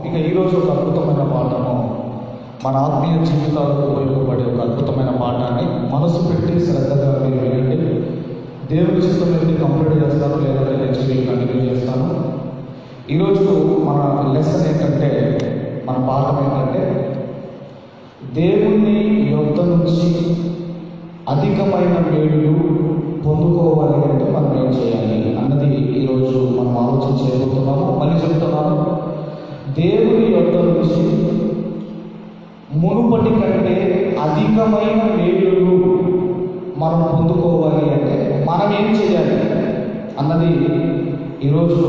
ఇక ఈరోజు ఒక అద్భుతమైన పాఠము, మన ఆత్మీయ జీవితాలకు ఉపయోగపడే ఒక అద్భుతమైన పాఠాన్ని మనసు పెట్టి శ్రద్ధగా మీరు వినండి. దేవుని చిత్తం అయితే కంప్లీట్ చేస్తాను, లేదంటే నెక్స్ట్ వీక్ కంటిన్యూ చేస్తాను. ఈరోజు మన లెసన్ ఏంటంటే, మన పాఠం ఏంటంటే, దేవుని యొద్ద నుంచి అధికమైన మేలులు పొందుకోవాలి అంటే మనం ఏం చేయాలి అన్నది ఈరోజు మనం ఆలోచన చేయబోతున్నాము. మళ్ళీ చెప్తున్నాను, దేవుని యొద్ద నుంచి మునుపటి కంటే అధికమైన మేలులు మనం పొందుకోవాలి అంటే మనం ఏం చేయాలి అన్నది ఈరోజు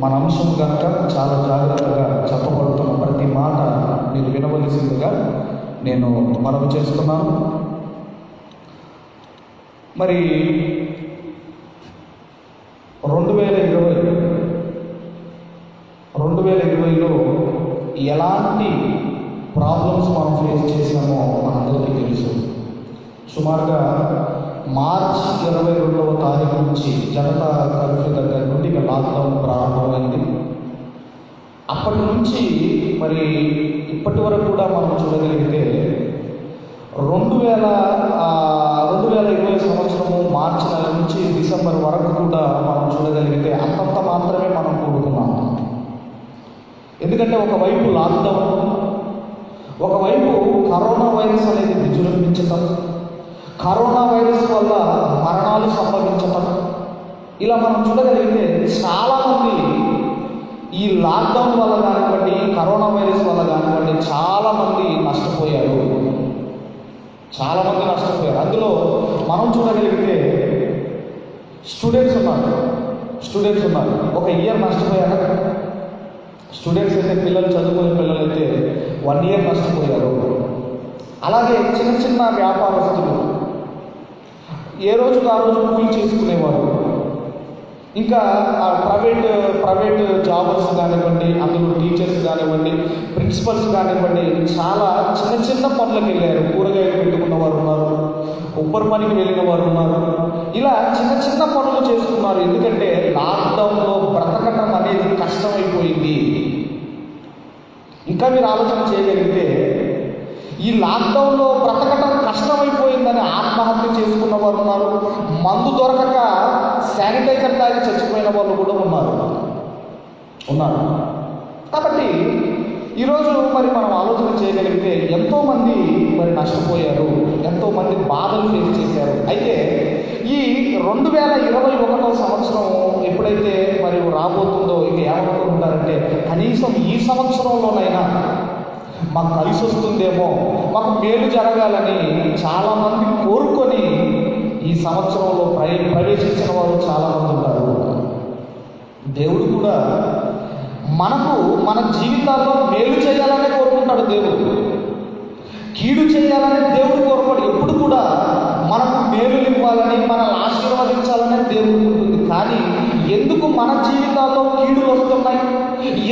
మన అంశం కనుక చాలా జాగ్రత్తగా చెప్పబడుతున్న ప్రతి మాట మీరు వినవలసిందిగా నేను మనవి చేస్తున్నాను. మరి 2020లో ఎలాంటి ప్రాబ్లమ్స్ మనం ఫేస్ చేసామో మనందరికీ తెలుసు. సుమారుగా మార్చి 22వ తారీఖు నుంచి జనతా కర్ఫ్యూ దగ్గర నుండి ఇక లాక్డౌన్ ప్రారంభమైంది. అప్పటి నుంచి మరి ఇప్పటి వరకు కూడా మనం చూడగలిగితే 2020 సంవత్సరము మార్చి నెల నుంచి డిసెంబర్ వరకు కూడా మనం చూడగలిగితే అంతంత మాత్రమే మనం కూడుకున్నాం. ఎందుకంటే ఒకవైపు లాక్డౌన్, ఒకవైపు కరోనా వైరస్ అనేది విజృంభించటం, కరోనా వైరస్ వల్ల మరణాలు సంభవించటం, ఇలా మనం చూడగలిగితే చాలామంది ఈ లాక్డౌన్ వల్ల కానివ్వండి, కరోనా వైరస్ వల్ల కానివ్వండి చాలామంది నష్టపోయారు. అందులో మనం చూడగలిగితే స్టూడెంట్స్ ఉన్నారు. ఒక ఇయర్ నష్టపోయారు. స్టూడెంట్స్ అయితే, పిల్లలు చదువుకునే పిల్లలైతే 1 ఇయర్ నష్టపోయారు. అలాగే చిన్న చిన్న వ్యాపారస్తులు ఏ రోజుకు ఆ రోజు కూలి చేసుకునేవారు. ఇంకా ప్రైవేట్ జాబర్స్ కానివ్వండి, అందులో టీచర్స్ కానివ్వండి, ప్రిన్సిపల్స్ కానివ్వండి, చాలా చిన్న పనులకు వెళ్ళారు. కూరగాయలు పెట్టుకున్న వారు ఉన్నారు, ఉప్పర్ పనికి వెళ్ళిన వారు ఉన్నారు. ఇలా చిన్న పనులు చేస్తున్నారు. ఎందుకంటే లాక్డౌన్లో బ్రతకటం అనేది కష్టమైపోయింది. ఇంకా మీరు ఆలోచన చేయగలిగితే, ఈ లాక్డౌన్లో బ్రతకటం కష్టమైపోయిందని ఆత్మహత్య చేసుకున్న వారు ఉన్నారు. మందు దొరకక శానిటైజర్ తాగి చచ్చిపోయిన వాళ్ళు కూడా ఉన్నారు. కాబట్టి ఈరోజు మరి మనం ఆలోచన చేయగలిగితే ఎంతోమంది మరి నష్టపోయారు, ఎంతోమంది బాధలు ఫేస్ చేశారు. అయితే ఈ 2021వ సంవత్సరం ఎప్పుడైతే మరి రాబోతుందో ఇక ఏమనుకుంటారంటే, కనీసం ఈ సంవత్సరంలోనైనా మాకు కలిసి వస్తుందేమో, మాకు మేలు జరగాలని చాలామంది కోరుకొని ఈ సంవత్సరంలో ప్రవేశించిన వారు చాలామంది ఉంటారు. దేవుడు కూడా మనకు మన జీవితాల్లో మేలు చేయాలనే కోరుకుంటాడు. దేవుడు కీడు చేయాలని దేవుడు కోరుకోడు. ఎప్పుడు కూడా మనకు మేలు ఇవ్వాలని, మనల్ని ఆశీర్వదించాలనే దేవుడు ఉంటుంది. కానీ ఎందుకు మన జీవితాల్లో కీడులు వస్తున్నాయి,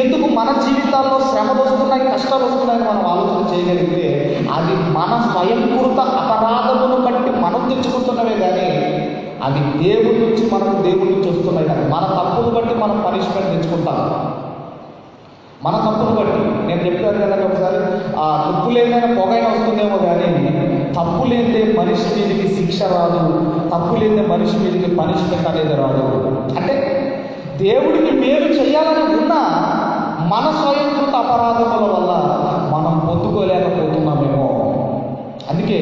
ఎందుకు మన జీవితాల్లో శ్రమలు వస్తున్నాయి, కష్టాలు వస్తున్నాయని మనం ఆలోచన చేయగలిగితే అది మన స్వయంకృత అపరాధమును బట్టి మనం తెచ్చుకుంటున్నవే కానీ అది దేవుడి నుంచి వస్తున్నాయి. కానీ మన తప్పును బట్టి మనం పనిష్మెంట్ తెచ్చుకుంటాం. మన తప్పును బట్టి నేను చెప్పాను కదా ఒకసారి, ఆ తుప్పు లేదైనా పొగైనా వస్తుందేమో కానీ తప్పు లేదే మనిషి మీదకి శిక్ష రాదు, తప్పు లేదే మనిషి మీదకి పనిష్మెంట్ అనేది రాదు. అంటే దేవుడికి మేలు చేయాలని ఉన్నా మన స్వయంకృత అపరాధముల వల్ల మనం పొందుకోలేకపోతున్నామేమో. అందుకే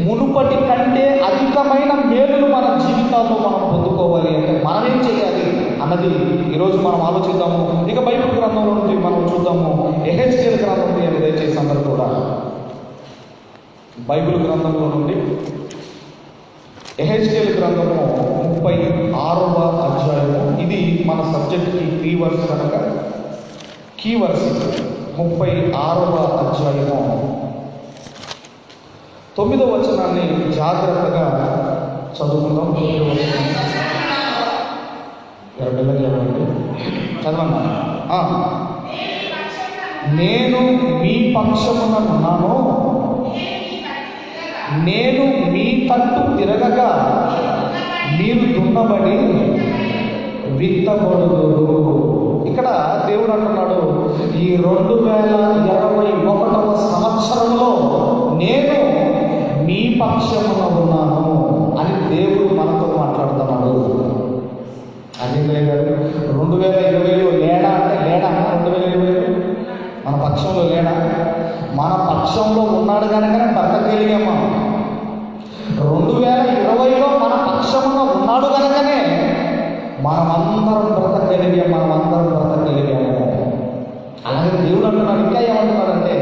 మునుపటి కంటే అధికమైన మేలులు మన జీవితాల్లో మనం పొందుకోవాలి అంటే మనం ఏం చేయాలి అన్నది ఈరోజు మనం ఆలోచిద్దాము. ఇక బైబిల్ గ్రంథంలో నుండి మనం చూద్దాము. ఎహెజ్కేలు గ్రంథం నుండి అని దయచేసి అందరూ కూడా బైబిల్ గ్రంథంలో నుండి ఎహెజ్కేలు గ్రంథము 36వ అధ్యాయము. ఇది మన సబ్జెక్ట్కి కీవర్స్ కనుక కీవర్స్ 36వ అధ్యాయము 9వ వచనాన్ని జాగ్రత్తగా చదువుకుందాం. 9వ వచనం చదవన్నా. నేను మీ పక్షమున ఉన్నాను, నేను మీ తట్టు తిరగగా మీరు దున్నబడి విత్తబడుదురు. ఇక్కడ దేవుడు అంటున్నాడు, ఈ 2021వ సంవత్సరంలో నేను మీ పక్షమున ఉన్నాను అని దేవుడు మనతో మాట్లాడుతున్నాడు. అదే లేదు 2020లో లేడా అంటే లేడా, 2020 మన పక్షంలో లేడా? మన పక్షంలో ఉన్నాడు కనుకనే బ్రతకగలిగామా. 2020లో మన పక్షమున ఉన్నాడు కనుకనే మనమందరం బ్రతకగలిగాము. అలాగే దేవుడు అంటున్నాడు, ఇంకా ఏమంటున్నాడంటే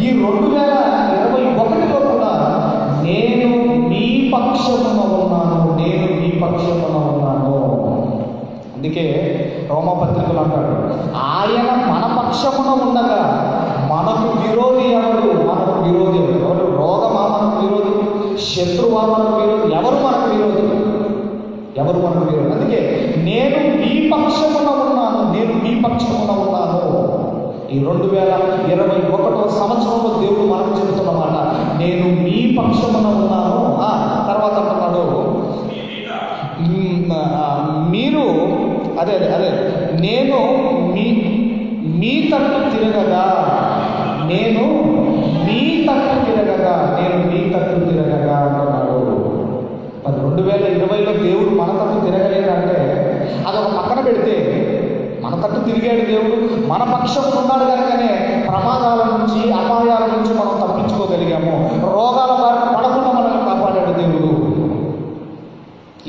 ఈ 2021లో కూడా నేను మీ పక్షమున ఉన్నాను. అందుకే రోమపత్రికలు అంటాడు, ఆయన మన పక్షమున ఉండగా మనకు విరోధి ఎవరు? రోగమా మనకు విరోధి? శత్రువా మనకు విరోధి? ఎవరు మనకు విరోధి? అందుకే నేను మీ పక్షమున ఉన్నాను. ఈ 2021వ సంవత్సరంలో దేవుడు మనకు చెబుతున్నమాట, నేను మీ పక్షమున ఉన్నాను. తర్వాత అంటున్నాడు, మీరు అదే నేను మీ తట్టు తిరగగా అంటున్నాడు. మరి 2020లో దేవుడు మన తట్టు తిరగలేదంటే అదొక పక్కన పెడితే, మన తట్టు తిరిగాడు దేవుడు, మన పక్షం ఉన్నాడు కనుకనే ప్రమాదాల నుంచి, అపాయాల నుంచి మనం తప్పించుకోగలిగాము. రోగాల బారిన పడకుండా మనల్ని కాపాడాడు దేవుడు.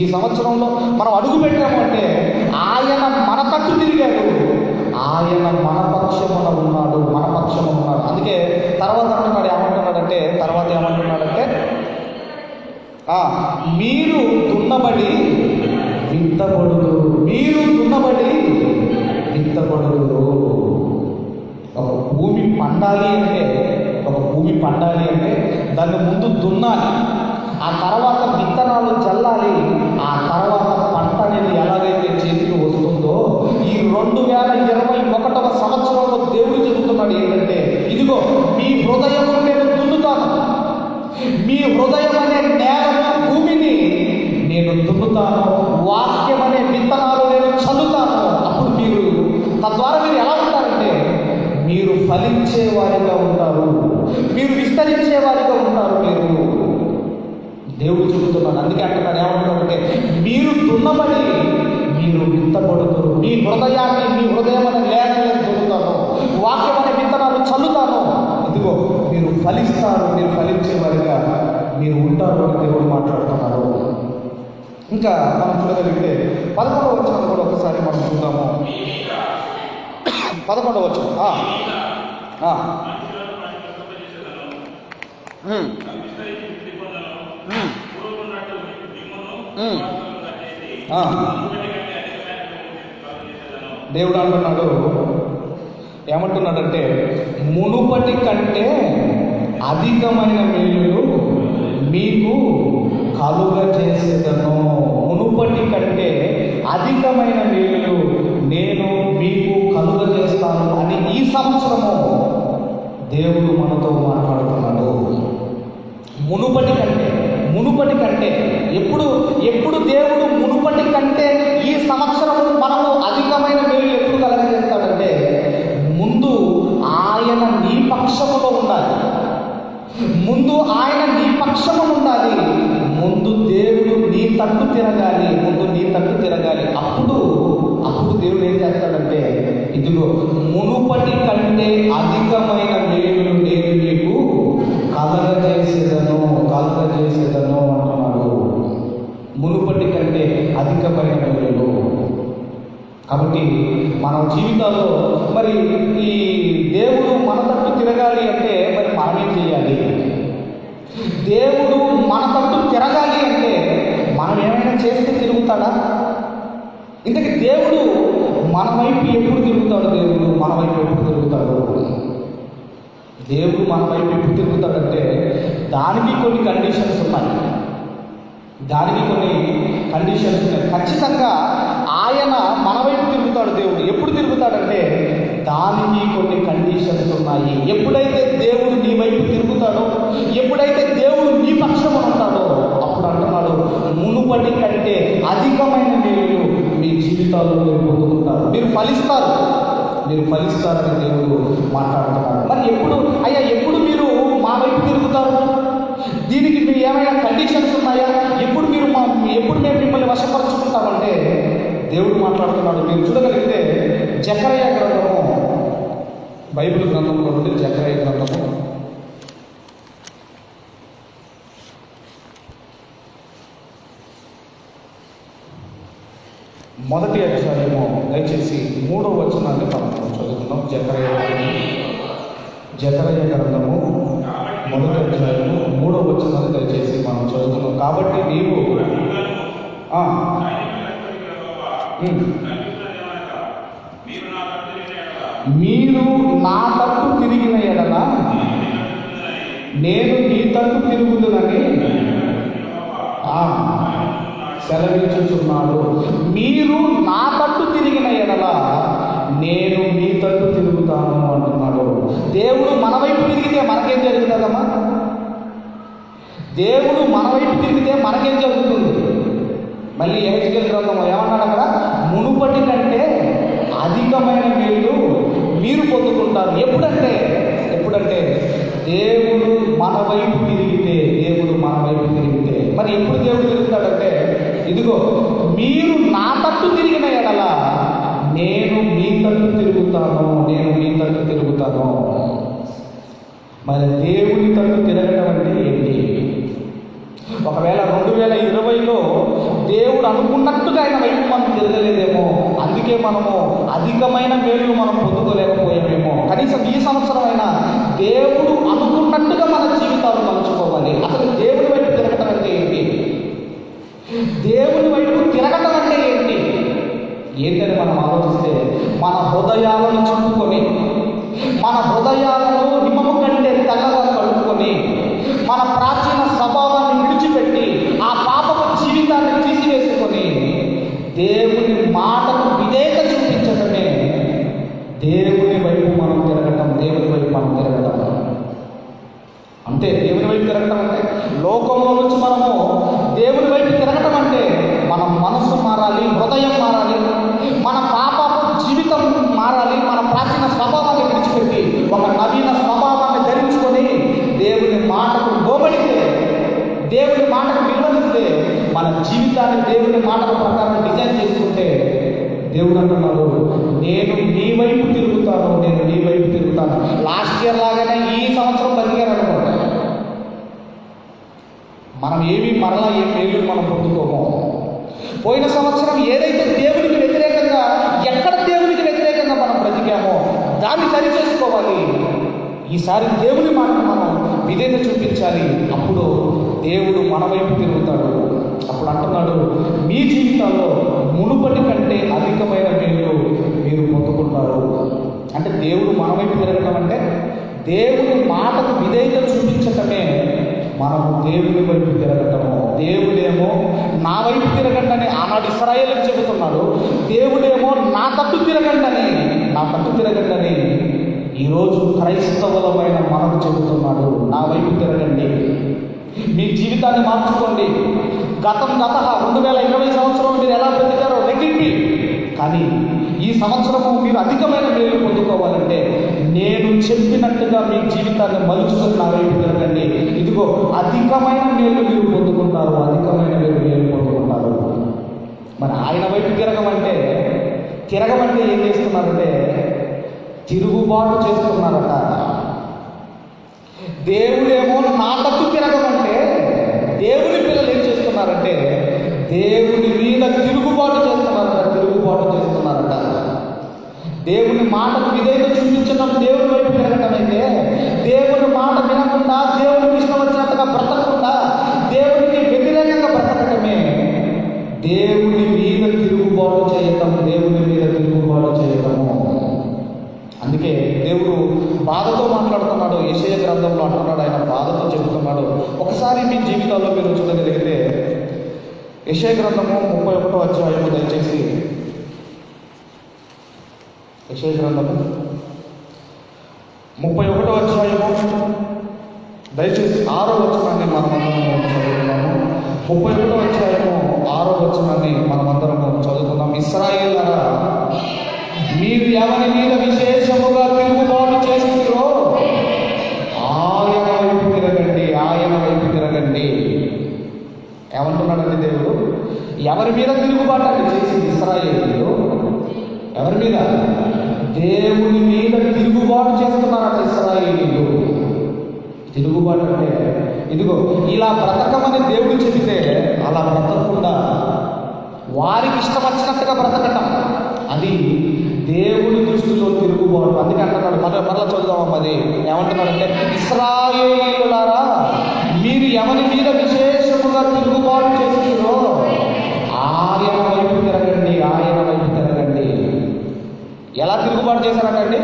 ఈ సంవత్సరంలో మనం అడుగు పెట్టాము అంటే ఆయన మన తట్టు తిరిగాడు, ఆయన మన పక్షమున ఉన్నాడు. అందుకే తర్వాత ఏమంటున్నాడంటే మీరు దున్నబడి విత్తబడుదురు. ఒక భూమి పండాలి అంటే దాన్ని ముందు దున్నాలి, ఆ తర్వాత విత్తనాలు చల్లాలి, ఆ తర్వాత పంట అనేది ఎలాగైతే చేతికి వస్తుందో ఈ 2021వ సంవత్సరంలో దేవుడు చెబుతున్నాడు ఏంటంటే, ఇదిగో మీ హృదయము నేను దున్నుతాను, మీ హృదయం అనే నేలను, భూమిని నేను దున్నుతాను, వాక్యం అనే విత్తనాలు నేను చల్లుతాను. అప్పుడు మీరు తద్వారా మీరు ఎలా ఉంటారంటే మీరు ఫలించే వారిగా ఉంటారు, మీరు విస్తరించే వారిగా ఉంటారు. మీరు దేవుడు చెబుతున్నాడు. అందుకే అంటున్నాడు, ఏమంటున్నాడంటే మీరు దున్నబడి మీరు విత్తబడుతురు. మీ హృదయం అనే నేలను దున్నుతాను, వాక్యం అనే విత్తనాలు చల్లుతాను. ఇదిగో మీరు ఫలిస్తారు, మీరు ఫలించే వారిగా మీరు ఉంటారు అని దేవుడు మాట్లాడుతున్నాడు. ఇంకా మనం చూడగలిగితే 11వ వచనం కూడా ఒకసారి మనం చూద్దాము. 11వ వచనం దేవుడు అంటున్నాడు, ఏమంటున్నాడంటే మునుపటి కంటే అధికమైన మేలులు మీకు కలుగజేసేదను. మునుపటి కంటే అధికమైన మేలులు నేను మీకు కలుగజేస్తాను అని ఈ సంవత్సరము దేవుడు మనతో మాట్లాడుతున్నాడు. మునుపటి కంటే ఎప్పుడు దేవుడు మునుపటి కంటే ఈ సంవత్సరము మనము అధికమైన మేలు ఎప్పుడు కలగజేస్తాడంటే, ముందు ఆయన నీ పక్షములో ఉండాలి, ముందు దేవుడు నీ తట్టు తిరగాలి. అప్పుడు దేవుడు ఏం చేస్తాడంటే, ఇదిగో మునుపటి కంటే అధికమైన మేలులు నేను మీకు కలగజేసేదను అంటున్నాడు. మునుపటి కంటే అధికమైన మేలులు. కాబట్టి మన జీవితాల్లో మరి ఈ దేవుడు మన తట్టు తిరగాలి అంటే మరి మనమేం చేయాలి? దేవుడు మన తట్టు తిరగాలి అంటే మనం ఏమైనా చేస్తే తిరుగుతాడా? ఇంతకీ దేవుడు మన వైపు ఎప్పుడు తిరుగుతాడు? దేవుడు మన వైపు ఎప్పుడు తిరుగుతాడంటే దానికి కొన్ని కండిషన్స్ ఉన్నాయి. ఖచ్చితంగా ఆయన మన వైపు తిరుగుతాడు. దేవుడు ఎప్పుడు తిరుగుతాడంటే దానికి కొన్ని కండిషన్స్ ఉన్నాయి. ఎప్పుడైతే దేవుడు నీ వైపు తిరుగుతాడో, ఎప్పుడైతే దేవుడు నీ పక్షం ఉంటాడో, అప్పుడు అంటున్నాడు మునుపటి కంటే అధికమైన మేలు మీ జీవితాల్లో మీరు పొందుకుంటారు, మీరు మీరు ఫలిస్తారని దేవుడు మాట్లాడుతున్నారు. మరి ఎప్పుడు మీరు మా వైపు తిరుగుతారు? దీనికి మీరు ఏమైనా కండిషన్స్ ఉన్నాయా? ఎప్పుడు మేము మిమ్మల్ని వశపరుచుకుంటామంటే దేవుడు మాట్లాడుతున్నాడు. మీరు చూడగలిగితే జకరయ్య గ్రంథము, బైబిల్ గ్రంథంలో నుండి జకరయ్య గ్రంథము 1వ అధ్యాయము దయచేసి 3వ వచనాన్ని మనం చదువుకుందాం. జకరయ్య గ్రంథము 1వ అధ్యాయము 3వ వచనాన్ని దయచేసి మనం చదువుకుందాం. కాబట్టి నీవు మీరు నా తట్టు తిరిగిన ఎడల నేను మీ తట్టు తిరుగుతుందని సెలవించుచున్నాడు. మీరు నా తట్టు తిరిగిన ఎడల నేను మీ తట్టు తిరుగుతాను అంటున్నాడు. దేవుడు మన వైపు తిరిగితే మనకేం జరుగుతుందమ్మా? దేవుడు మన వైపు తిరిగితే మనకేం జరుగుతుంది? మళ్ళీ యెహెజ్కేలు గ్రంథం ఏమన్నాడు అక్కడ? మునుపటి కంటే అధికమైన మేలు మీరు పొందుకుంటారు. ఎప్పుడంటే దేవుడు మన వైపు తిరిగితే. మరి ఎప్పుడు దేవుడు తిరుగుతాడంటే, ఇదిగో మీరు నా తట్టు తిరిగిన ఎడల నేను మీ తట్టు తిరుగుతాను. మరి దేవుని తట్టు తిరగడం అంటే ఏంటి? ఒకవేళ 2020లో దేవుడు అనుకున్నట్టుగా ఆయన వైపు మనం తిరగలేదేమో, అందుకే మనము అధికమైన మేలు మనం పొందుకోలేకపోయామేమో. కనీసం ఈ సంవత్సరం అయినా దేవుడు అనుకున్నట్టుగా మన జీవితాలు మలుచుకోవాలి. అసలు దేవుని వైపు తిరగటం అంటే ఏంటి? దేవుని వైపు తిరగటం అంటే ఏంటని మనం ఆలోచిస్తే, మన హృదయాలను చుట్టుకొని, మన హృదయాలను హిమము కంటే తెల్లగా కలుపుకొని, మన ప్రాచీన స్వభావాన్ని విడిచిపెట్టి ఆ పాపపు జీవితాన్ని తీసివేసుకొని దేవుని మాటకు విధేయత చూపించడమే దేవుని వైపు మనం తిరగటం. అంతే. దేవుని వైపు తిరగటం అంటే, లోకంలో నుంచి మనము దేవుని వైపు తిరగటం అంటే మన మనస్సు మారాలి, హృదయం మారాలి, మన పాపపు జీవితం మారాలి, మన ప్రాచీన స్వభావాన్ని విడిచిపెట్టి ఒక నవీన స్వభావాన్ని ధరించుకొని దేవుని మాటకు లోబడితే, దేవుని మాటకు విలువనిస్తే, మన జీవితాన్ని దేవుని మాటల ప్రకారం డిజైన్ చేసుకుంటే, దేవుడు అంటున్నాడు, నేను నీ వైపు తిరుగుతాను. లాస్ట్ ఇయర్ లాగానే ఈ సంవత్సరం బతికారు అనుకోండి, మనం మరలా ఏం మేలు మనం పొందుకోము. పోయిన సంవత్సరం ఏదైతే ఎక్కడ దేవునికి వ్యతిరేకంగా మనం బ్రతికామో దాన్ని సరి చేసుకోవాలి. ఈసారి దేవుని మాటను మనం విధేయత చూపించాలి. అప్పుడు దేవుడు మన వైపు తిరుగుతాడు. అప్పుడు అంటున్నాడు, మీ జీవితాల్లో మునుపటి కంటే అధికమైన మేలు మీరు పొందుకుంటారు. అంటే దేవుడు మన వైపు తిరగటం అంటే దేవుని మాటకు విధేయత చూపించటమే మనము దేవుని వైపు తిరగటము. దేవుడేమో నా వైపు తిరగండి అని ఆనాడు ఇశ్రాయేలుకు చెబుతున్నాడు. దేవుడేమో నా తట్టు తిరగండి అని ఈరోజు క్రైస్తవులమైన మనకు చెబుతున్నాడు. నా వైపు తిరగండి, మీ జీవితాన్ని మార్చుకోండి. 2020 సంవత్సరం మీరు ఎలా బ్రతికారో లెక్కింపి, కానీ ఈ సంవత్సరము మీరు అధికమైన మేలు పొందుకోవాలంటే నేను చెప్పినట్టుగా మీ జీవితాన్ని మలుచుకొని నా వైపు తిరగండి. ఇదిగో అధికమైన మేలు మీరు పొందుకుంటారు. మరి ఆయన వైపు తిరగమంటే ఏం చేస్తున్నారంటే తిరుగుబాటు చేస్తున్నారట. దేవుడేమో నా తట్టు తిరగమంటే దేవుని పిల్లలు ఏం చేస్తున్నారంటే దేవుని మీద తిరుగుబాటు చేస్తున్నారట. దేవుని మాటకు విధేయత చూపించడం దేవుని వైపు తిరగటం అయితే, దేవుని మాట వినకుండా దేవునికి ఇష్టం వచ్చినట్టుగా బ్రతకకుండా దేవునికి వ్యతిరేకంగా బ్రతకటమే దేవుని మీద తిరుగుబాటు చేయటము. అందుకే దేవుడు బాధతో మాట్లాడుతున్నాడు. యెషయా గ్రంథంలో అంటున్నాడు, ఆయన బాధతో చెబుతున్నాడు. ఒకసారి మీ జీవితాల్లో మీరు చూడగలిగితే యెషయా గ్రంథము 31వ అధ్యాయము దయచేసి యెషయా గ్రంథము 31వ అధ్యాయము దయచేసి 6వ వచనాన్ని మనమందరము చదువుతున్నాము. 31వ అధ్యాయము 6వ వచనాన్ని మనమందరము చదువుతున్నాం. ఇశ్రాయేలులారా మీరు ఎవరి మీద విశేషముగా తిరుగుబాటు చేస్తున్నారో ఆయన వైపు తిరగండి, ఆయన వైపు తిరగండి. ఏమంటున్నాడండి దేవుడు? ఎవరి మీద తిరుగుబాటు అంటే చేసింది ఇశ్రాయేలీయులు? ఎవరి మీద? దేవుని మీద తిరుగుబాటు చేస్తున్నారట ఇశ్రాయేలీయులు. తిరుగుబాటు అంటే ఇదిగో ఇలా బ్రతకమని దేవుడు చెబితే అలా బ్రతకకుండా వారికి ఇష్టం వచ్చినట్టుగా బ్రతకటం, అది దేవుడి దృష్టిలో తిరుగుబాటు. అందుకే అంటున్నాడు, మరలా చూద్దాం. అది ఏమంటున్నాడంటే, ఇశ్రాయేలీయులారా, మీరు ఎవరి మీద విశేషముగా తిరుగుబాటు చేస్తున్నారో ఆయన వైపు తిరగండి, ఆయన వైపు తిరగండి. ఎలా తిరుగుబాటు చేశారంటే,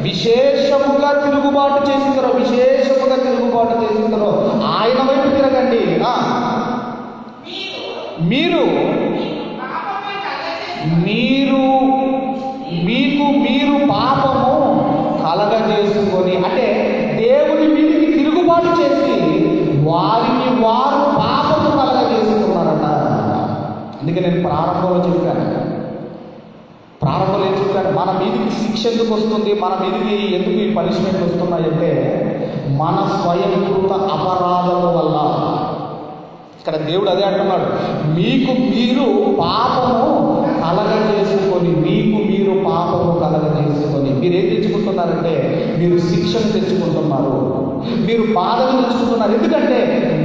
విశేషముగా తిరుగుబాటు చేసిందరో, విశేషముగా తిరుగుబాటు చేసిందరో ఆయన వైపు తిరగండి. మీరు మీరు మీకు మీరు పాపము కలగజేసుకొని, అంటే దేవుని మీదకి తిరుగుబాటు చేసి వారికి వారు పాపము కలగజేసుకున్నారట. అందుకే నేను ప్రారంభంలో చెప్పాను, ఏం చెప్పాను? మన మీదకి శిక్ష ఎందుకు వస్తుంది, మన మీదకి ఎందుకు ఈ పనిష్మెంట్ వస్తున్నాయంటే మన స్వయంకృత అపరాధము వల్ల. ఇక్కడ దేవుడు అదే అంటున్నాడు, మీకు మీరు పాపము కలగజేసుకొని, మీకు మీరు పాపము కలగజేసుకొని. మీరు ఏం తెచ్చుకుంటున్నారంటే, మీరు శిక్షను తెచ్చుకుంటున్నారు, మీరు బాధను తెచ్చుకుంటున్నారు. ఎందుకంటే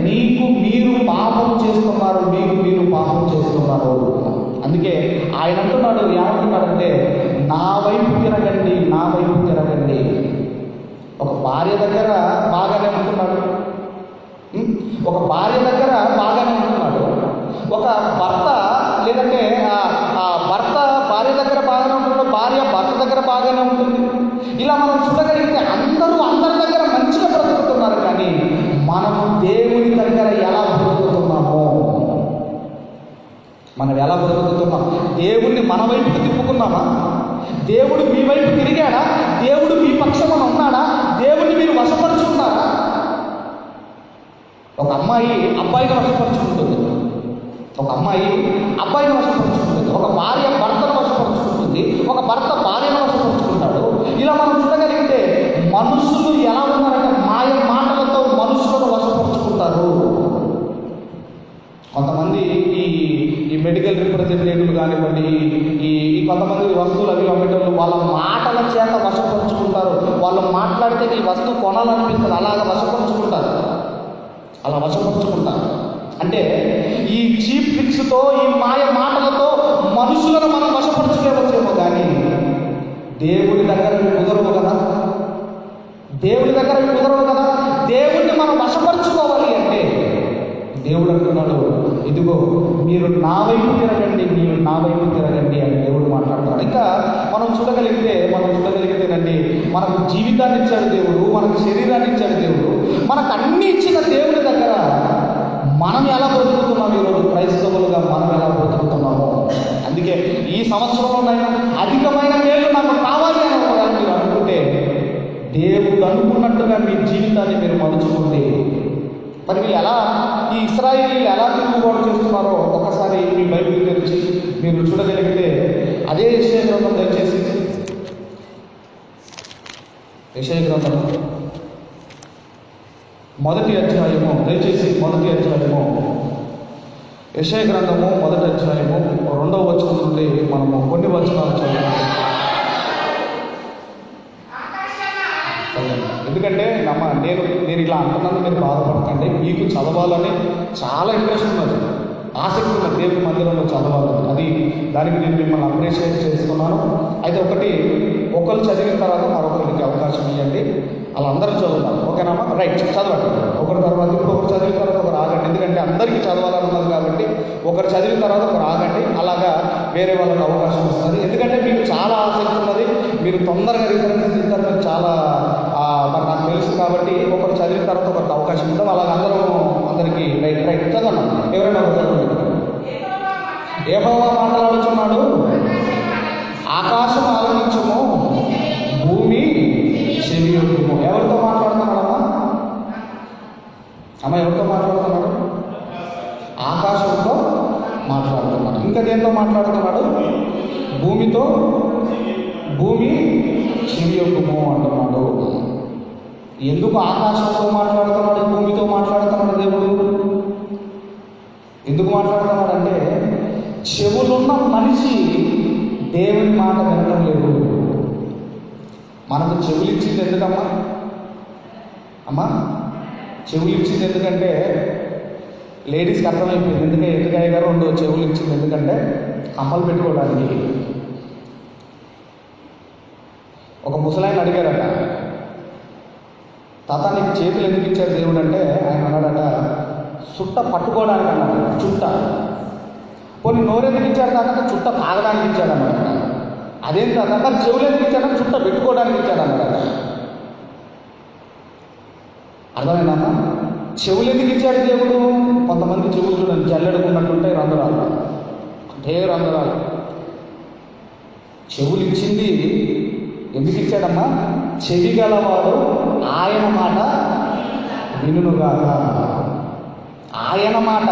మీకు మీరు పాపం చేస్తున్నారు, మీకు మీరు పాపం చేస్తున్నారు. అందుకే ఆయన అంటున్నాడు, ఏమంటున్నాడంటే, నా వైపు తిరగండి, నా వైపు తిరగండి. ఒక భార్య దగ్గర బాగానే ఉంటున్నాడు, ఒక భార్య దగ్గర బాగానే ఉంటున్నాడు, ఒక భర్త లేదంటే భర్త భార్య దగ్గర బాగానే ఉంటున్నాడు, భార్య భర్త దగ్గర బాగానే ఉంటుంది. ఇలా మనం చూడగలిగితే అందరి దగ్గర మంచిగా బ్రతుకుతున్నారు. కానీ మనము దేవుని దగ్గర ఎలా బ్రతుకుతున్నామో, మనం ఎలా బ్రతుకుతున్నాం? దేవుణ్ణి మన వైపుకు తిప్పుకున్నామా? దేవుడు మీ వైపు తిరిగాడా? దేవుడు మీ పక్షమున ఉన్నాడా? దేవుణ్ణి మీరు వశపరుచుకున్నారా? ఒక అమ్మాయి అబ్బాయిని వశపరుచుకుంటుంది, ఒక అమ్మాయి అబ్బాయిని వశపరుచుకుంటుంది, ఒక భార్య భర్తను వశపరుచుకుంటుంది, ఒక భర్త భార్యను వశపరుచుకుంటాడు. ఇలా మనం చూడగలిగితే మనుషులు ఎలా ఉన్నారంటే మాయ మాటలతో మనుషులను వశపరుచుకుంటారు. కొంతమంది ఈ మెడికల్ రిప్రజెంటేటివ్లు కానివ్వండి, ఈ కొంతమంది వస్తువులు అవి అమ్మేటప్పుడు వాళ్ళ మాటల చేత వశపరుచుకుంటారు. వాళ్ళు మాట్లాడితే ఈ వస్తువు కొనాలనిపిస్తుంది, అలాగా వశపరుచుకుంటారు, అలా వశపరుచుకుంటారు. అంటే ఈ చీప్ ట్రిక్స్తో, ఈ మాయ మాటలతో మనుషులను మనం వశపరుచుకోవచ్చేమో, కానీ దేవుడి దగ్గర కుదరవు కదా, దేవుడి దగ్గర కుదరవు కదా. దేవుడిని మనం వశపరుచుకోవాలి అంటే దేవుడు అంటున్నాడు, ఇదిగో మీరు నా వైపు తిరగండి, మీరు నా వైపు తిరగండి అని దేవుడు మాట్లాడుతున్నాడు. ఇంకా మనం చూడగలిగితేనండి, మనకు జీవితాన్ని ఇచ్చాడు దేవుడు, మనకు శరీరాన్ని ఇచ్చాడు దేవుడు, మనకు అన్ని ఇచ్చిన దేవుడి దగ్గర మనం ఎలా బ్రతుకుతున్నాం? ఈరోజు క్రైస్తవులుగా మనం ఎలా బ్రతుకుతున్నామో. అందుకే ఈ సంవత్సరంలోనైనా అధికమైన మేలు నాకు కావాలి అని మీరు అనుకుంటే, దేవుడు అనుకున్నట్టుగా మీ జీవితాన్ని మీరు మలుచుకుంటే, మరి మీరు ఎలా ఈ ఇశ్రాయేలీయులు ఎలా తిరుగుబాటు చేస్తున్నారో ఒకసారి మీ బైబిల్ తెరిచి మీరు చూడగలిగితే, అదే యెషయా గ్రంథం, దయచేసి యెషయా గ్రంథం మొదటి అధ్యాయము, యెషయా గ్రంథము మొదటి అధ్యాయము 2వ వచనం నుండి మనము కొన్ని వచనాలు చదువుతాం. ఎందుకంటే నేను ఇలా అంటున్నాను, మీరు బాధపడకండి. మీకు చదవాలని చాలా ఇంట్రెస్ట్ ఉన్నది, ఆసక్తి ఉన్నది, దేవుని మందిరంలో చదవాలని. దానికి నేను మిమ్మల్ని అప్రిషియేట్ చేస్తున్నాను. అయితే ఒకరు చదివిన తర్వాత మరొకరికి అవకాశం ఇవ్వండి, అలా అందరూ చదువుతాం, ఓకేనామా? రైట్, చదవండి. ఒకరి తర్వాత ఇప్పుడు ఒకరు చదివిన తర్వాత ఒకరు ఆగండి, ఎందుకంటే అందరికీ చదవాలని ఉన్నది కాబట్టి ఒకరు చదివిన తర్వాత ఒకరు ఆగండి, అలాగా వేరే వాళ్ళకి అవకాశం వస్తుంది. ఎందుకంటే మీకు చాలా ఆసక్తి ఉన్నది, మీరు తొందరగా రిఫరెన్స్ ఇస్తారు, మీకు చాలా మరి నాకు తెలుసు కాబట్టి ఒకరు చదివిన తర్వాత ఒకరికి అవకాశం ఇద్దాం. అలాగే అందరికీ రైట్ చదవండి. ఎవరైనా ఒకరు చదవండి. యెహోవా మాట్లాడుచున్నాడు, ఆకాశం ఆలకించుము, భూమి చెవియొగ్గుము. ఎవరితో మాట్లాడుతున్నాడమ్మా? ఎవరితో మాట్లాడుతున్నాడు? ఆకాశంతో మాట్లాడుతున్నాడు. ఇంకా దేంతో మాట్లాడుతున్నాడు? భూమితో భూమి చెవియొక్కుము అంటున్నాడు. ఎందుకు ఆకాశంతో మాట్లాడుతున్నాడు, భూమితో మాట్లాడుతున్నాడు దేవుడు? ఎందుకు మాట్లాడుతున్నాడంటే చెవులున్న మనిషి దేవుని మాట వినడం లేదు. మనకు చెవులు ఇచ్చింది ఎందుకమ్మా? అమ్మా చెవులు ఇచ్చింది ఎందుకంటే లేడీస్కి అర్థమైపోయింది. ఎందుకయ్య గారు 2 చెవులు ఇచ్చింది ఎందుకంటే కమ్మలు పెట్టుకోవడానికి. ఒక ముసలాయన అడిగారట, తాత నీకు చేతులు ఎందుకు ఇచ్చాడు దేవుడు అంటే ఆయన అన్నాడట, చుట్ట పట్టుకోవడానికి అన్నాడు. చుట్ట కొన్ని నోరెందుకు ఇచ్చాడు తాత? చుట్ట తాగడానికి ఇచ్చాడు అన్నాడట. అదేం తాత? మరి చెవులు ఎందుకు ఇచ్చాడని చుట్ట పెట్టుకోవడానికి ఇచ్చాడు అన్నాడట. అర్థమైందమ్మా? చెవులు ఎందుకు ఇచ్చాడు దేవుడు? కొంతమంది చెవులు చూడండి జల్లెడుకున్నట్టుంటాయి, రంధ్రాలు అంటే రంధ్రాలు. చెవులు ఇచ్చింది ఎందుకు ఇచ్చాడమ్మా? చెవి గలవాడు ఆయన మాట వినుగాక. ఆయన మాట.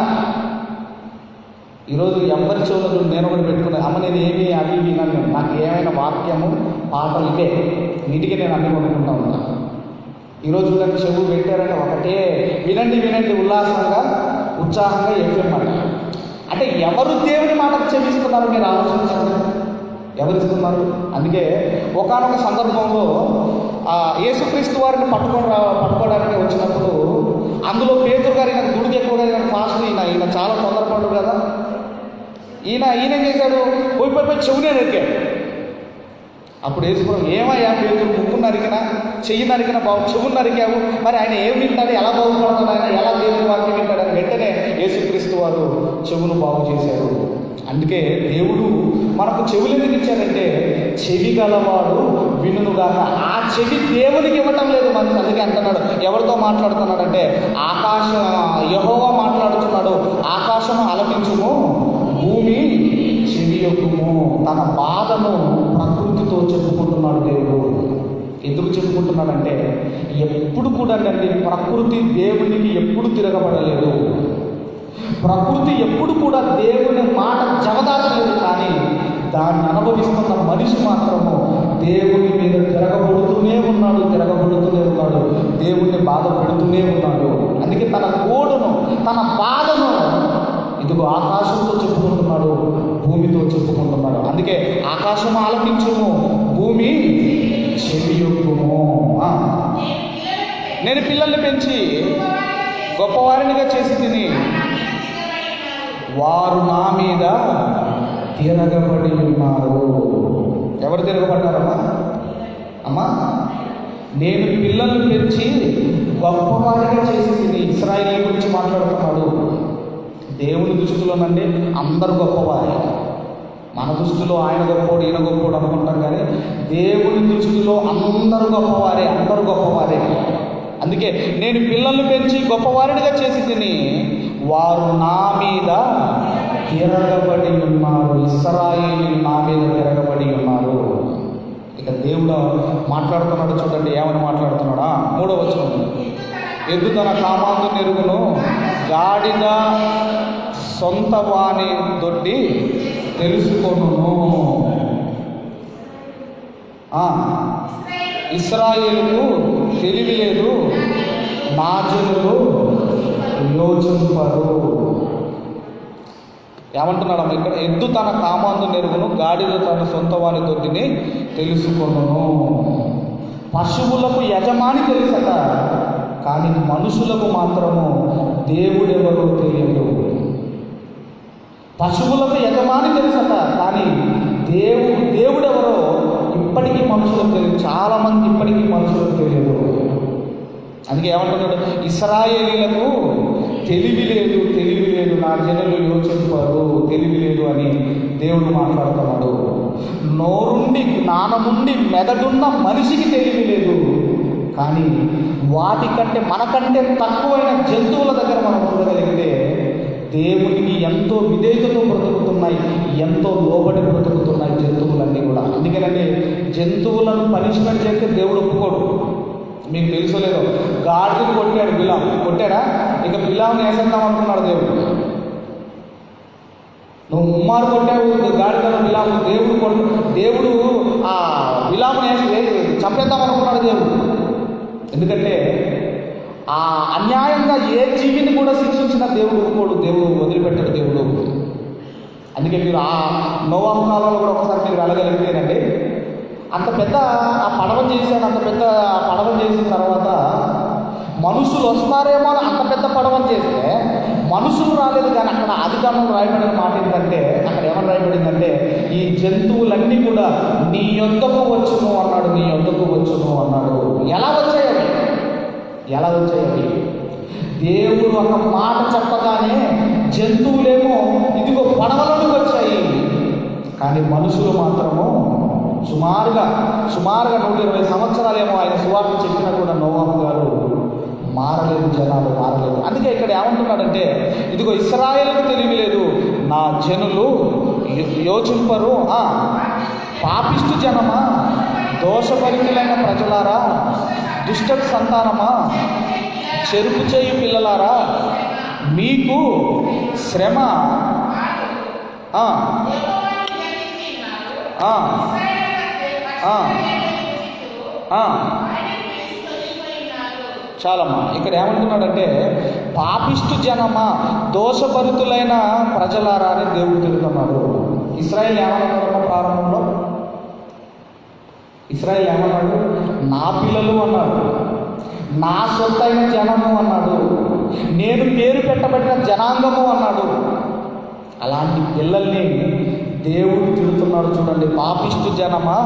ఈరోజు ఎవరి చెవులు నేను కూడా పెట్టుకున్నాను. అమ్మ నేను ఏమీ అవి వినాను, నాకు ఏమైనా వాక్యము పాటలు ఇవే, వీటికి నేను అన్ని కొనుక్కుంటా ఉంటాను. ఈరోజు చూడండి చెవులు పెట్టారంటే ఒకటే వినండి వినండి ఉల్లాసంగా ఉత్సాహంగా ఎఫ్ఎం మాట. అంటే ఎవరు దేవుని మాటకు చెవిస్తున్నారు మీరు ఆలోచించండి. ఎవరిస్తున్నారు? అందుకే ఒకానొక సందర్భంలో యేసుక్రీస్తు వారిని పట్టుకోవడానికి వచ్చినప్పుడు అందులో పేతురు గారు ఈయన దుడికి ఎక్కువగా ఫాస్ట్, ఈయన చాలా తొందరపడ్డాడు కదా. ఈయన ఏం చేశాడు? పోయి చెవునే నరికాడు. అప్పుడు వేసుకోవడం ఏమయ్యా పేతురు, ముక్కు నరికినా చెయ్యి నరికినా బాబు, చెవులు నరికావు, మరి ఆయన ఏమి వింటాడు, ఎలా బాగుపడతాడు, ఆయన ఎలా దేవుని వాక్యం వింటాడని వెంటనే యేసుక్రీస్తు వారు చెవును బాగు చేశారు. అందుకే దేవుడు మనకు చెవులు ఎందుకు ఇచ్చాడంటే చెవి గలవాడు వినుగాక. ఆ చెవి దేవునికి ఇవ్వటం లేదు మనిషి. అందుకే అంటున్నాడు, ఎవరితో మాట్లాడుతున్నాడంటే యెహోవా మాట్లాడుతున్నాడు. ఆకాశము ఆలకించుము, భూమి చెవియొక్కుము. తన బాధను ప్రకృతితో చెప్పుకుంటున్నాడు దేవుడు. ఎందుకు చెప్పుకుంటున్నాడంటే ఎప్పుడు కూడా ప్రకృతి దేవునికి ఎప్పుడు తిరగబడలేదు. ప్రకృతి ఎప్పుడు కూడా దేవుని మాట జవదాచలేదు. కానీ దాన్ని అనుభవిస్తున్న మనిషి మాత్రము దేవుని మీద తిరగబడుతూనే ఉన్నాడు. దేవుణ్ణి బాధ పెడుతూనే ఉన్నాడు. అందుకే తన గోడును తన బాధను ఇదిగో ఆకాశంతో చెప్పుకుంటున్నాడు, భూమితో చెప్పుకుంటున్నాడు. అందుకే ఆకాశం ఆలకించుము, భూమి చెవియొక్కుము. నేను పిల్లల్ని పెంచి గొప్పవారినిగా చేసి తిని వారు నా మీద తిరగబడి ఉన్నారు. ఎవరు తిరగబడ్డారమ్మా? అమ్మా నేను పిల్లల్ని పెంచి గొప్పవారిగా చేసి తిని. ఇశ్రాయేలు గురించి మాట్లాడుతున్నాడు. దేవుని దృష్టిలోనండి అందరు గొప్పవారే. మన దృష్టిలో ఆయన గొప్పోడు ఈయన గొప్పోడు అనుకుంటాం, కానీ దేవుని దృష్టిలో అందరూ గొప్పవారే. అందుకే నేను పిల్లల్ని పెంచి గొప్పవారినిగా చేసి తిని వారు నా మీద తిరగబడి ఉన్నారు. ఇశ్రాయేలు నా మీద తిరగబడి ఉన్నారు. ఇక దేవుడు మాట్లాడుతున్నాడు చూడండి, ఏమని మాట్లాడుతున్నాడా? 3వ వచనం, ఎద్దు తన కామాందు నెరుగును, గాడిద సొంత వాణి దొడ్డి తెలుసుకొనును. ఇశ్రాయేలుకు తెలివి లేదు, నా జనులు యోచింపరు. ఏమంటున్నాడమ్మ ఇక్కడ? ఎద్దు తన కామాందు నెరుగును, గాడిద తన సొంత వాని దొడ్డిని తెలుసుకొనును. పశువులకు యజమాని తెలుసట, కానీ మనుషులకు మాత్రము దేవుడెవరో తెలియదు. పశువులకు యజమాని తెలుసట, కానీ దేవుడెవరో ఇప్పటికీ మనుషులకు తెలియదు. చాలామంది ఇప్పటికీ మనుషులకు తెలియదు. అందుకే ఏమంటున్నాడు? ఇశ్రాయేలీలకు తెలివి లేదు, నా జనులు యోచింపరు. తెలివి లేదు అని దేవుడు మాట్లాడుతున్నాడు. నోరుండి జ్ఞానముండి మెదడున్న మనిషికి తెలివి లేదు, కానీ వాటికంటే మనకంటే తక్కువైన జంతువుల దగ్గర మనం చూడగలిగితే దేవునికి ఎంతో విధేయతతో బ్రతుకుతున్నాయి, ఎంతో లోబడి బ్రతుకుతున్నాయి జంతువులన్నీ కూడా. అందుకేనండి జంతువులను పనిష్మెంట్ చేస్తే దేవుడు ఒప్పుకోడు. మీకు తెలుసో లేదో, గాడిని కొట్టాడు బిలాం, కొట్టాడా? ఇక బిలాంని వేసేద్దాం అనుకున్నాడు దేవుడు. నువ్వు ఉమ్మారు కొట్టావు గాడిదను బిలాము, దేవుడు ఆ బిలాముని చంపేద్దామనుకున్నాడు దేవుడు. ఎందుకంటే ఆ అన్యాయంగా ఏ జీవిని కూడా శిక్షించిన దేవుడు ఊరుకోడు, దేవుడు వదిలిపెట్టాడు దేవుడు. అందుకే మీరు ఆ నోవాహు కాలంలో కూడా ఒకసారి మీరు వెళ్ళగలిగితేనండి, అంత పెద్ద ఆ పడవ చేశాడు. అంత పెద్ద పడవ చేసిన తర్వాత మనుషులు వస్తారేమో అని అంత పెద్ద పడవని చేస్తే మనుషులు రాలేదు. కానీ అక్కడ ఆదికాండంలో రాయబడిన మాట ఏంటంటే, అక్కడ ఏమని రాయబడిందంటే, ఈ జంతువులన్నీ కూడా నీ యొద్దకు వచ్చును అన్నాడు, నీ యొద్దకు వచ్చును అన్నాడు. ఎలా వచ్చాయవి? దేవుడు ఒక మాట చెప్పగానే జంతువులేమో ఇదిగో పడవలోకి వచ్చాయి. కానీ మనుషులు మాత్రము సుమారుగా 120 సంవత్సరాలేమో ఆయన సువార్త చెప్పినా కూడా నోవాహు గారు మారలేదు, జనాలు మారలేదు. అందుకే ఇక్కడ ఏమంటున్నాడంటే, ఇదిగో ఇశ్రాయేలుకు తెలివి లేదు, నా జనులు యోచింపరు, పాపిష్టి జనమా, దోషభరితులైన ప్రజలారా, దుష్ట సంతానమా, చెరుపు చేయు పిల్లలారా, మీకు శ్రమ చాలమ్మా. ఇక్కడ ఏమంటున్నాడంటే, పాపిష్టి జనమా, దోషభరితులైన ప్రజలారా అని దేవుడు తిరుగుతున్నాడు. ఇశ్రాయేలు ఏమన్నాడమ్మా ప్రారంభంలో? ఇశ్రాయేలు ఏమన్నాడు? నా పిల్లలు అన్నాడు, నా సొత్తైన జనము అన్నాడు, నేను పేరు పెట్టబడిన జనాంగము అన్నాడు. అలాంటి పిల్లల్ని దేవుడు తిడుతున్నాడు. చూడండి, పాపిష్టి జనమా,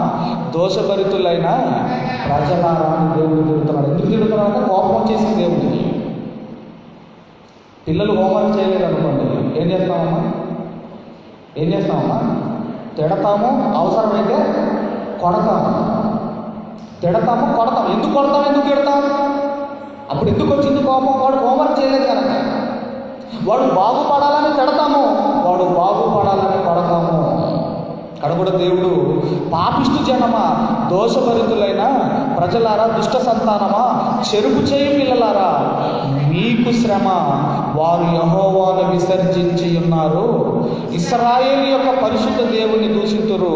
దోషభరితులైన ప్రజలారా అని దేవుడు తిడుతున్నాడు. ఎందుకు తిడుతున్నాడు అంటే కోపం వచ్చేసింది దేవుడికి. పిల్లలు హోంవర్క్ చేయలేదు అనుకోండి, ఏం చేస్తామమ్మా? తిడతాము, అవసరమైతే కొడతాము. ఎందుకు కొడతాం, ఎందుకు తిడతాం? అప్పుడు ఎందుకు వచ్చింది కోపం? వాడు హోంవర్క్ చేయలేదు కనుక. వాడు బాగుపడాలని తిడతాము, వాడు బాగుపడాలని కొడతాము. అక్కడ కూడా దేవుడు పాపిష్టి జనమా, దోషభరితులైన ప్రజలారా, దుష్ట సంతానమా, చెరుపు చేయి పిల్లలారా, మీకు శ్రమ, వారు యెహోవాను విసర్జించి ఉన్నారు, ఇశ్రాయేలు యొక్క పరిశుద్ధ దేవుని దూషితురు,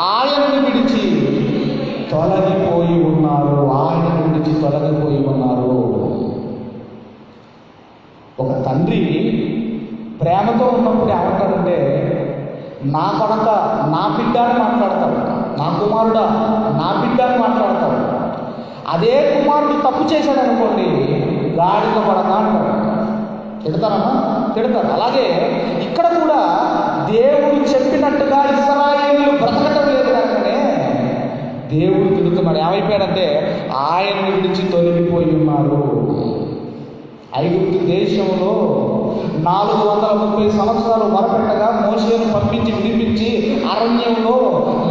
ఆయనను విడిచి తొలగిపోయి ఉన్నారు. ఒక తండ్రి ప్రేమతో ఉన్నప్పుడు ఏమంటాడంటే, నా కొడక, నా బిడ్డ అని మాట్లాడతాడు, నా కుమారుడా, నా బిడ్డ అని మాట్లాడతాడు. అదే కుమారుడు తప్పు చేశాడు అనుకోండి, గాడిద కొడక అంటాడు. తిడతారు. అలాగే ఇక్కడ కూడా దేవుడు చెప్పినట్టుగా ఇశ్రాయేలు బ్రతకటం లేదు కనుకనే దేవుడు తిడుతున్నాడు. ఏమైపోయాడంటే, ఆయన్ని విడిచి తొలగిపోయి ఉన్నారు. ఐగుప్తు దేశంలో 430 సంవత్సరాలు మొరపెట్టగా మోషేను పంపించి విడిపించి అరణ్యంలో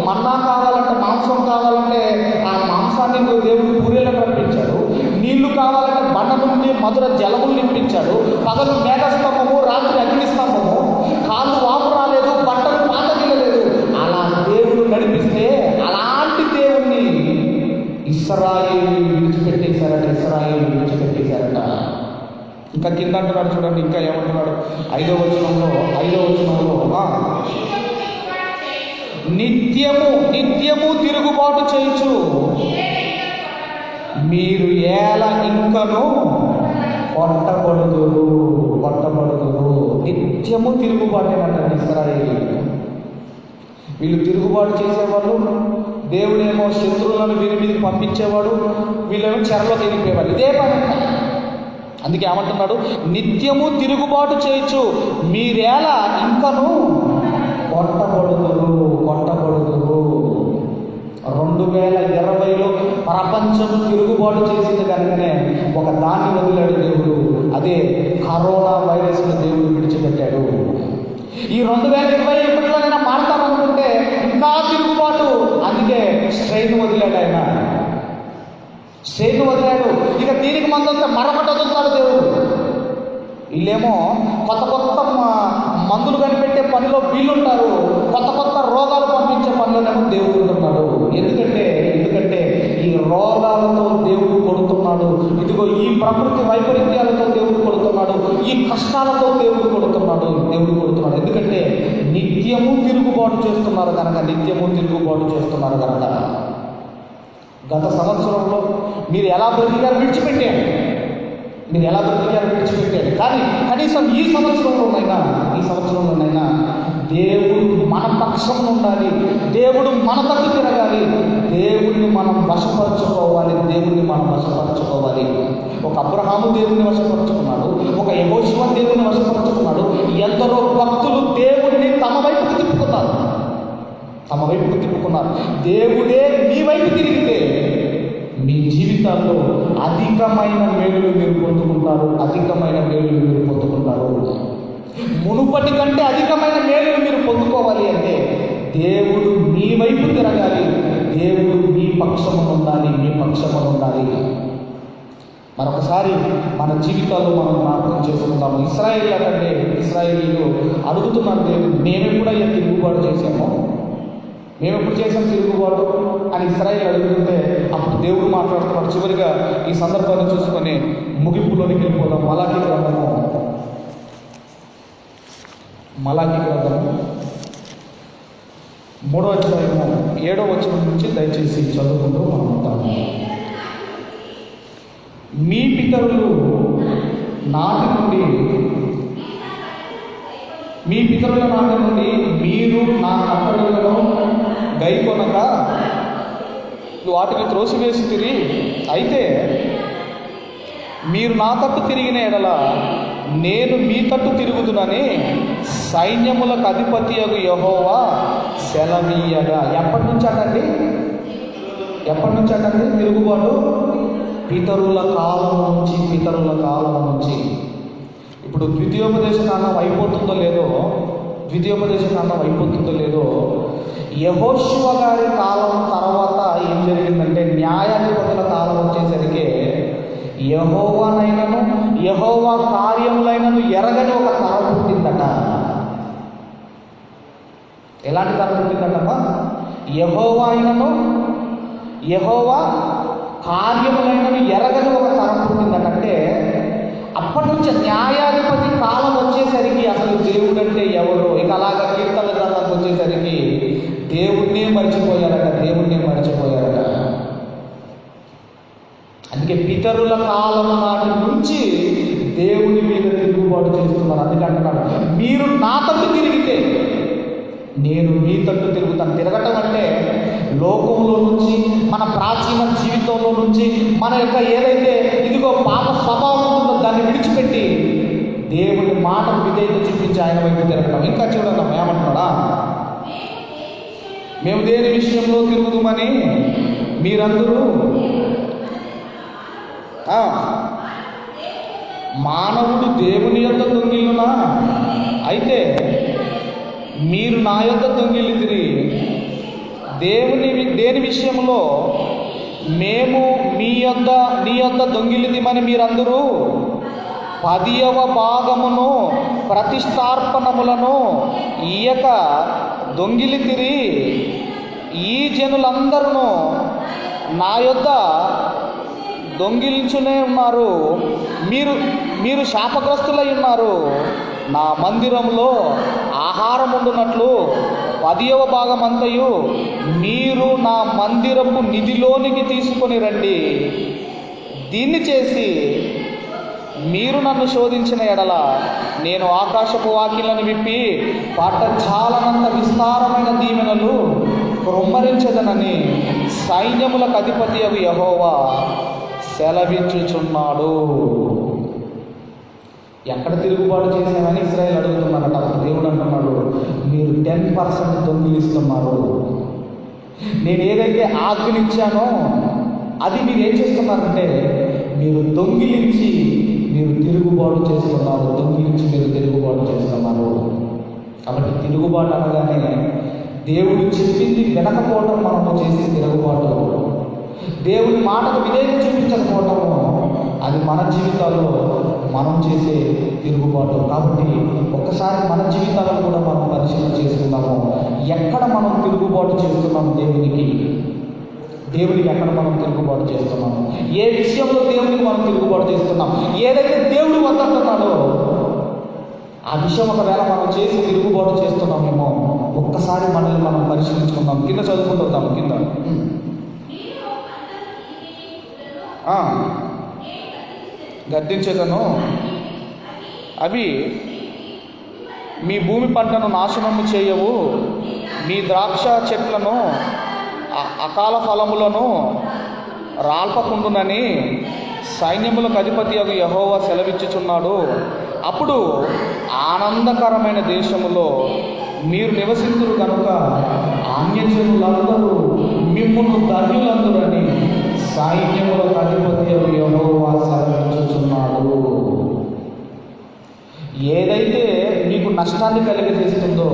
మన్నా కావాలంటే, మాంసం కావాలంటే ఆ మాంసాన్ని దేవుడు పూరేలకు రప్పించాడు. నీళ్లు కావాలంటే బండ నుండి మధుర జలములు నింపించాడు. పగలు మేఘస్తంభము, రాత్రి అగ్నిస్తంభము, కాళ్ళు వాపు రాలేదు, బట్టలు పాతగిలేదు. అలా దేవుడు నడిపిస్తే అలాంటి దేవుణ్ణి ఇశ్రాయేలు విడిచిపెట్టేశారట. ఇంకా కింద అంటున్నాడు చూడండి, ఇంకా ఏమంటున్నాడు? 5వ వచనంలో నిత్యము తిరుగుబాటు చేయొచ్చు, మీరు ఏల ఇంకను కొట్టబడుదురు. నిత్యము తిరుగుబాటేనంటే ఇశ్రాయేలు. వీళ్ళు తిరుగుబాటు చేసేవాళ్ళు, దేవుడేమో శత్రువులను వీరి మీదకి పంపించేవాడు, వీళ్ళేమో చెరలోకి వెళ్ళిపోయేవాళ్ళు. ఇదే పని. అందుకే ఏమంటున్నాడు? నిత్యము తిరుగుబాటు చేయొచ్చు, మీరేలా ఇంకను కొట్టబడుదురు. 2020లో ప్రపంచం తిరుగుబాటు చేసింది కనుకనే ఒక దాన్ని వదిలాడు దేవుడు. అదే కరోనా వైరస్ను దేవుడు విడిచిపెట్టాడు. ఈ 2021లోనైనా మారుతామనుకుంటే ఇంకా తిరుగుబాటు. అందుకే స్ట్రెయిన్ వదిలాడు ఆయన. ఇక దీనికి మందంతా మరొకటి వదులుతాడు దేవుడు. వీళ్ళేమో కొత్త మందులు కనిపెట్టే పనిలో వీళ్ళుంటారు, కొత్త కొత్త రోగాలు పంపించే పనిలోనేమో దేవుడు ఉంటున్నాడు. ఎందుకంటే ఈ రోగాలతో దేవుడు కొడుతున్నాడు. ఇదిగో ఈ ప్రకృతి వైపరీత్యాలతో దేవుడు కొడుతున్నాడు. ఈ కష్టాలతో దేవుడు కొడుతున్నాడు. ఎందుకంటే నిత్యము తిరుగుబాటు చేస్తున్నారు కనుక. గత సంవత్సరంలో మీరు ఎలా బ్రతికారు విడిచిపెట్టారు. కానీ కనీసం ఈ సంవత్సరంలోనైనా దేవుడు మన పక్షం ఉండాలి. దేవుడు మన తట్టు తిరగాలి. దేవుడిని మనం వశపరచుకోవాలి. ఒక అబ్రహాము దేవుడిని వశపరుచుకున్నాడు, ఒక యెహోషువ దేవుడిని వశపరుచుకున్నాడు. ఎందరో భక్తులు దేవుడిని తమ వైపుకు తిప్పుకున్నారు. దేవుడే మీ వైపు తిరిగితే మీ జీవితాల్లో అధికమైన మేలులు మీరు పొందుకుంటారు. మునుపటి కంటే అధికమైన మేలులు మీరు పొందుకోవాలి అంటే దేవుడు మీ వైపు తిరగాలి. దేవుడు మీ పక్షమున ఉండాలి. మరొకసారి మన జీవితాల్లో మనం జ్ఞాపకం చేసుకుంటాము. ఇశ్రాయేలీలు అడుగుతున్నారు దేవుడు, మేము ఎప్పుడయ్యా తిరుగుబాటు చేశాము? మేము ఎప్పుడు చేసాం తిరుగుబాటు అని ఇశ్రాయేలు అడుగుతుంటే అప్పుడు దేవుడు మాట్లాడుతున్నాడు. చివరిగా ఈ సందర్భాన్ని చూసుకొని ముగింపులోనికి వెళ్ళిపోదాం. మలాకీ గ్రంథము 3వ అధ్యాయము 7వ వచనం నుంచి దయచేసి చదువుకుంటూ మనం ఉంటాము. మీ పితరుల నాటి నుండి మీరు నా కట్టడలను గైకొనక వాటిని త్రోసివేసితిరి. అయితే మీరు నా తట్టు తిరిగిన ఎడల నేను మీ తట్టు తిరుగుదునని సైన్యములకు అధిపతియగు యెహోవా సెలవీయగా. ఎప్పటి నుంచి అంటండి తిరుగుబాటు? పితరుల కాలం నుంచి. ఇప్పుడు ద్వితీయోపదేశ కాండం అయిపోతుందో లేదో యెహోషువ గారి కాలం తర్వాత ఏం జరిగిందంటే, న్యాయాధిపతుల కాలం వచ్చేసరికి యెహోవా కార్యములైనను ఎరగని ఒక తరం పుట్టిందట. ఎలాంటి తరం పుట్టిందటమ్మా? యెహోవా కార్యములైనను ఎరగని ఒక తరం పుట్టిందటంటే అప్పటి నుంచి న్యాయాధిపతి కాలం వచ్చేసరికి అసలు దేవుడు అంటే ఎవరు, ఇక అలాగా కీర్తన గ్రంథానికి వచ్చేసరికి దేవుణ్ణే మర్చిపోయారట. అందుకే పితరుల కాలం నాటి నుంచి దేవుని మీద తిరుగుబాటు చేస్తున్నారు. అందుకంటున్నాడు, మీరు నా తట్టు తిరిగితే నేను మీ తట్టు తిరుగుతాను. తిరగటం అంటే లోకంలో నుంచి, మన ప్రాచీన జీవితంలో నుంచి, మన యొక్క ఏదైతే ఇదిగో పాప స్వభావం ఉందో దాన్ని విడిచిపెట్టి దేవుని మాటకు విధేయత చూపించి ఆయన వైపు తిరగటం. ఇంకా చూడడం ఏమంటున్నాడా, మేము దేని విషయంలో తిరుగుదామని మీరందరూ మానవుడు దేవుని యొద్ద దొంగిలునా? అయితే మీరు నా యొద్ద దొంగిలితిరి. దేని విషయంలో మేము నీ యొద్ద దొంగిలిదిమని మీరందరూ 10వ భాగమును ప్రతిష్టార్పణములను ఇయ్యక దొంగిలితిరి. ఈ జనులందరూ నా యొద్ద దొంగిలించునే ఉన్నారు. మీరు శాపగ్రస్తులై ఉన్నారు. నా మందిరంలో ఆహారం ఉండునట్లు 10వ భాగం అంతయు మీరు నా మందిరపు నిధిలోనికి తీసుకొని రండి. దీన్ని చేసి మీరు నన్ను శోధించిన ఎడల నేను ఆకాశపు వాకిళ్లను విప్పి పట్టజాలనంత విస్తారమైన దీవెనలు కృమ్మరించదనని సైన్యములకు అధిపతియగు యెహోవా సెలవిచ్చుచున్నాడు. ఎక్కడ తిరుగుబాటు చేశామని ఇశ్రాయేలు అడుగుతున్నారట. అప్పుడు దేవుడు అంటున్నాడు, మీరు 10% దొంగిలిస్తున్నారు. నేను ఏదైతే ఆజ్ఞనిచ్చానో అది మీరు ఏం చేస్తున్నారంటే మీరు దొంగిలించి మీరు తిరుగుబాటు చేస్తున్నారు. కాబట్టి తిరుగుబాటు అనగానే దేవుడు చెప్పింది వినకపోవటం మనము చేసే తిరుగుబాటు. దేవుడి మాటకు విధేయత చూపించకపోవటము అది మన జీవితాల్లో మనం చేసే తిరుగుబాటు. కాబట్టి ఒక్కసారి మన జీవితాలను కూడా మనం పరిశీలన చేసుకుందాము. ఎక్కడ మనం తిరుగుబాటు చేస్తున్నాం దేవునికి ఎక్కడ మనం తిరుగుబాటు చేస్తున్నాము, ఏ విషయంలో దేవునికి మనం తిరుగుబాటు చేస్తున్నాం, ఏదైతే దేవుడు వద్దంటున్నాడో ఆ విషయం ఒకవేళ మనం చేసి తిరుగుబాటు చేస్తున్నామేమో ఒక్కసారి మనల్ని మనం పరిశీలించుకుందాం. కింద చదువుకుంటాం. కింద గద్దించేదను, అవి మీ భూమి పంటను నాశనము చేయవు, మీ ద్రాక్ష చెట్లను అకాల ఫలములను రాల్పకుండునని సైన్యములకు అధిపతి అగు యెహోవా సెలవిచ్చుచున్నాడు. అప్పుడు ఆనందకరమైన దేశములో మీరు నివసించురు కనుక అన్యజనులందరూ మిమ్మును ధన్యులందురని సైన్యములకు అధిపతి అగు యెహోవా సెలవిచ్చుచున్నాడు. ఏదైతే మీకు నష్టాన్ని కలిగజేస్తుందో,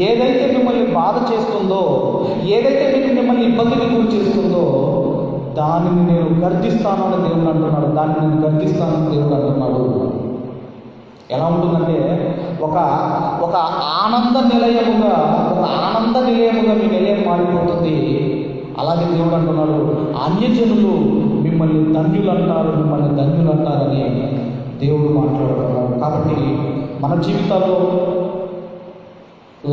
ఏదైతే మిమ్మల్ని బాధ చేస్తుందో, ఏదైతే మీకు మిమ్మల్ని ఇబ్బందికి గురి చేస్తుందో దానిని నేను గర్దిస్తాను అని దేవుడు అంటున్నాడు. దాన్ని నేను గర్దిస్తానని దేవుడు అంటున్నాడు. ఎలా ఉంటుందంటే ఒక ఆనంద నిలయముగా మీ నిలయం మారిపోతుంది. అలాగే దేవుడు అంటున్నాడు, అన్యజనులు మిమ్మల్ని ధన్యులు అంటారని దేవుడు మాట్లాడుతున్నాడు. కాబట్టి మన జీవితాల్లో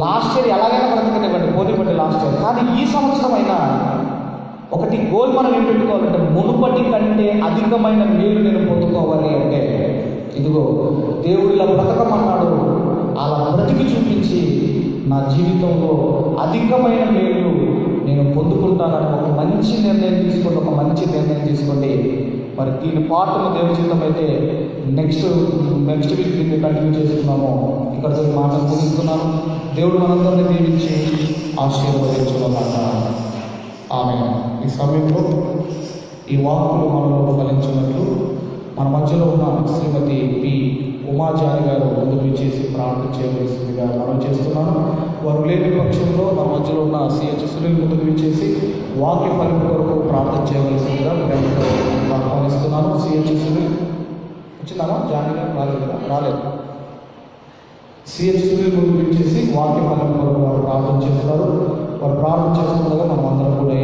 లాస్ట్ ఇయర్ ఎలాగైనా బ్రతకనివ్వండి, పోనివ్వండి లాస్ట్ ఇయర్, కానీ ఈ సంవత్సరం అయినా ఒకటి గోల్ మనం ఏం పెట్టుకోవాలంటే మునుపటి కంటే అధికమైన మేలు నేను పొందుకోవాలి అంటే ఇదిగో దేవుడు ఇలా బ్రతకమన్నాడు, అలా బ్రతికి చూపించి నా జీవితంలో అధికమైన మేలు నేను పొందుకుంటానని ఒక మంచి నిర్ణయం తీసుకోండి. మరి దీని పాటను దేవుని చిత్తం అయితే నెక్స్ట్ వీక్ దీన్ని కంటిన్యూ చేస్తున్నాము. ఇక్కడితో మాటలు ముగిస్తున్నాను. దేవుడు మనందరినీ దీవించి ఆశీర్వదించుకున్నాక ఆమె ఈ సమయంలో ఈ వాక్కులు మనలో ఫలించినట్లు మన మధ్యలో ఉన్న శ్రీమతి పి ఉమాచారి గారు ముందుకు చేసి ప్రార్థన చేయవలసిందిగా మనం చేస్తున్నాను. వారు లేని పక్షంలో మన మధ్యలో ఉన్న సిహెచ్ సునీల్ ముందుకు చేసి వాక్య ఫలింపు కొరకు ప్రార్థన చేయవలసిందిగా నేను ఆహ్వానిస్తున్నాను. సిహెచ్ సునీల్ వచ్చిందామా? జానీ గారు రాలేదు. సిహెచ్ సునీల్ ముందుకు చేసి వాక్య ఫలింపు కొరకు వారు ప్రార్థన చేస్తున్నారు. వారు ప్రార్థన చేస్తుండగా మనం అందరం కూడా